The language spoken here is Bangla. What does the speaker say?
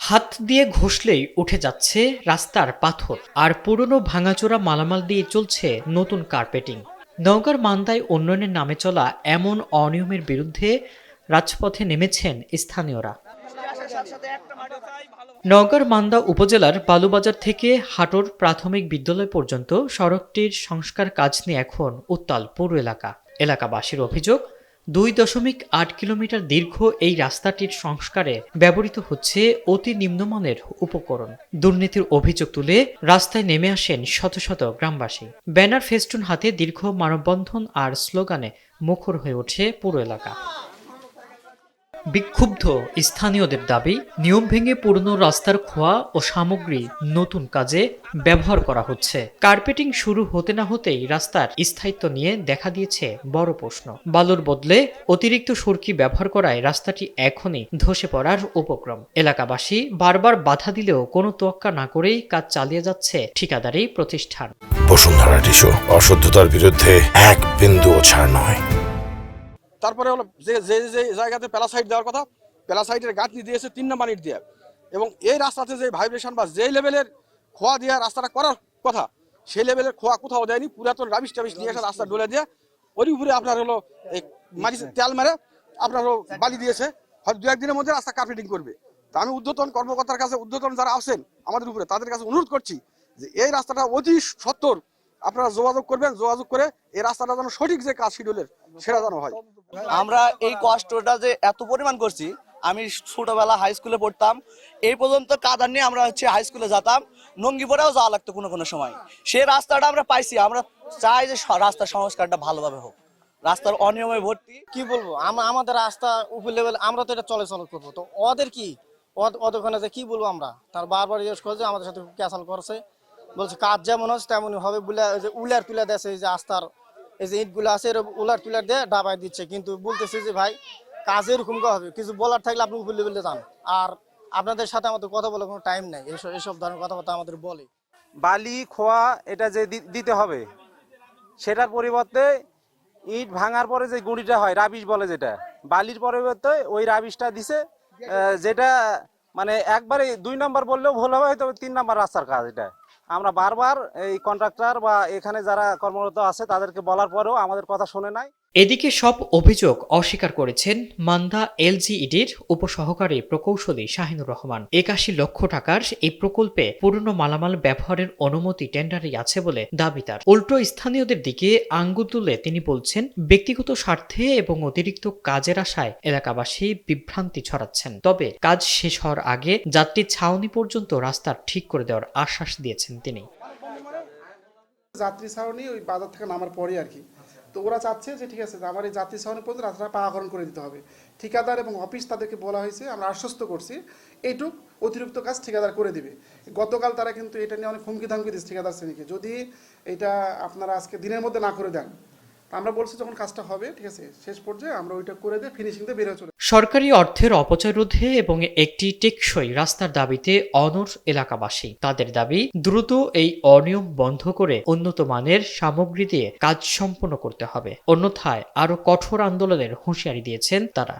হাত দিয়ে ঘষলেই উঠে যাচ্ছে রাস্তার পাথর, আর পুরনো ভাঙাচোরা মালামাল দিয়ে চলছে নতুন কার্পেটিং। নওগাঁর মান্দায় উন্নয়নের নামে চলা এমন অনিয়মের বিরুদ্ধে রাজপথে নেমেছেন স্থানীয়রা। নওগাঁর মান্দা উপজেলার বালুবাজার থেকে হাটোর প্রাথমিক বিদ্যালয় পর্যন্ত সড়কটির সংস্কার কাজ নিয়ে এখন উত্তাল পৌর এলাকা। এলাকাবাসীর অভিযোগ, 2.8 কিলোমিটার দীর্ঘ এই রাস্তাটির সংস্কারে ব্যবহৃত হচ্ছে অতি নিম্নমানের উপকরণ। দুর্নীতির অভিযোগ তুলে রাস্তায় নেমে আসেন শত শত গ্রামবাসী। ব্যানার ফেস্টুন হাতে দীর্ঘ মানববন্ধন আর স্লোগানে মুখর হয়ে ওঠে পুরো এলাকা। বিক্ষুব্ধ স্থানীয়দের দাবি, নিয়ম ভেঙে পুরনো রাস্তার খোয়া ও সামগ্রী নতুন কাজে ব্যবহার করা হচ্ছে। কার্পেটিং শুরু হতে না হতেই রাস্তার স্থায়িত্ব নিয়ে দেখা দিয়েছে বড় প্রশ্ন। বালুর বদলে অতিরিক্ত সুরকি ব্যবহার করায় রাস্তাটি এখনই ধসে পড়ার উপক্রম। এলাকাবাসী বারবার বাধা দিলেও কোনো তোয়াক্কা না করেই কাজ চালিয়ে যাচ্ছে ঠিকাদারি প্রতিষ্ঠান। বসুন্ধরা টিস্যু, অশুদ্ধতার বিরুদ্ধে এক বিন্দুও ছাড় নয়। তারপরে হলো যে যে যে জায়গাতে প্যালাসাইড দেওয়ার কথা, প্যালাসাইডের গাঁথনি দিয়েছে 3 নম্বর ইট দিয়ে, এবং এই রাস্তাতে যে ভাইব্রেশন বা যে লেভেলের খোয়া দিয়ে রাস্তাটা করার কথা, সেই লেভেলের খোয়া কোথাও দেয়নি। পুরাতন রাবিশ টাবিশ নিয়ে এসে রাস্তা ডলে দিয়ে ওর উপরে আপনার হলো এই মাটি তেল মেরে আপনার বালি দিয়েছে। হয়তো 2-1 দিনের মধ্যে রাস্তা কার্পেটিং করবে। তা আমি ঊর্ধ্বতন কর্মকর্তার কাছে, ঊর্ধ্বতন যারা আছেন আমাদের উপরে, তাদের কাছে অনুরোধ করছি যে এই রাস্তাটা অতি সত্বর আপনারা যোগাযোগ করবেন, যোগাযোগ করে এই রাস্তাটা যেন সঠিক যে কাজ শিডিউলের সেটা যেন হয়। আমরা এই কষ্টটা যে এত পরিমাণ করছি, আমি ছোটবেলা হাই স্কুলে পড়তাম, এই পর্যন্ত কাদা নিয়ে আমরা হাই স্কুলে যেতাম, নঙ্গি পরেও যাওয়া লাগতো কোনো সময়। সেই রাস্তাটা আমরা পাইছি। আমরা চাই যে রাস্তার সংস্কারটা ভালোভাবে হোক। রাস্তার অনিয়মে ভর্তি। কি বলবো, আমাদের রাস্তা উপর লেভেল, আমরা তো এটা চলাচল করবো, তো ওদের কি, ওদের ওখানে যে কি বলবো আমরা, তার বারবার ইউজ করছে, আমাদের সাথে ক্যাসাল করছে, বলছে কাজ যেমন হচ্ছে তেমনই হবে বলে যে উলার তুলে দিয়েছে, এই যে রাস্তার এই যে ইটগুলো আছে উলার তুলার দিয়ে ডাবাই দিচ্ছে, কিন্তু বলতেছে যে ভাই কাজ এরকম হবে, কিছু বলার থাকলে আপনি উপর লেভেলে যান, আর আপনাদের সাথে আমাদের কথা বলার কোনো টাইম নাই। এসব ধরনের কথাবার্তা আমাদের বলে। বালি খোয়া এটা যে দিতে হবে, সেটার পরিবর্তে ইট ভাঙার পরে যে গুঁড়িটা হয়, রাবিশ বলে যেটা, বালির পরিবর্তে ওই রাবিশটা দিছে, যেটা মানে একবারে 2 নম্বর বললেও ভুল হবে, হয়তো 3 নম্বর রাস্তার কাজ। এটা আমরা বারবার এই কন্ট্রাক্টর বা এখানে যারা কর্মরত আছে তাদেরকে বলার পরেও আমাদের কথা শুনে নাই। এদিকে সব অভিযোগ অস্বীকার করেছেন মান্দা এলজিইডির উপসহকারী প্রকৌশলী শাহিনুর রহমান। 81 লক্ষ টাকার এই প্রকল্পে পুরনো মালামাল ব্যবহারের অনুমতি টেন্ডারে আছে বলে দাবি তার। উল্টো স্থানীয়দের দিকে আঙ্গুল তুলে তিনি বলছেন, ব্যক্তিগত স্বার্থে এবং অতিরিক্ত কাজের আশায় এলাকাবাসী বিভ্রান্তি ছড়াচ্ছেন। তবে কাজ শেষ হওয়ার আগে যাত্রী ছাউনি পর্যন্ত রাস্তা ঠিক করে দেওয়ার আশ্বাস দিয়েছেন তিনি। যাত্রী ছাউনি ওই বাজার থেকে নামার পরে আর কি, তো ওরা চাচ্ছে যে ঠিক আছে, আমার এই যাত্রী ছাউনি পর্যন্ত রাস্তাটা পাকাকরণ করে দিতে হবে। ঠিকাদার এবং অফিস তাদেরকে বলা হয়েছে, আমরা আশ্বস্ত করছি এইটুক অতিরিক্ত কাজ ঠিকাদার করে দিবে। গতকাল তারা কিন্তু এটা নিয়ে অনেক হুমকি ধামকি দিচ্ছে ঠিকাদার শ্রেণীকে, যদি এটা আপনারা আজকে দিনের মধ্যে না করে দেন, আমরা বলছি যখন কাজটা হবে ঠিক আছে শেষ পর্যায়ে আমরা ওইটা করে দিয়ে ফিনিশিং দিয়ে বের হয়ে চলে। সরকারি অর্থের অপচয় রোধে এবং একটি টেকসই রাস্তার দাবিতে অনড় এলাকাবাসী। তাদের দাবি, দ্রুত এই অনিয়ম বন্ধ করে উন্নত মানের সামগ্রী দিয়ে কাজ সম্পন্ন করতে হবে, অন্যথায় আরো কঠোর আন্দোলনের হুঁশিয়ারি দিয়েছেন তারা।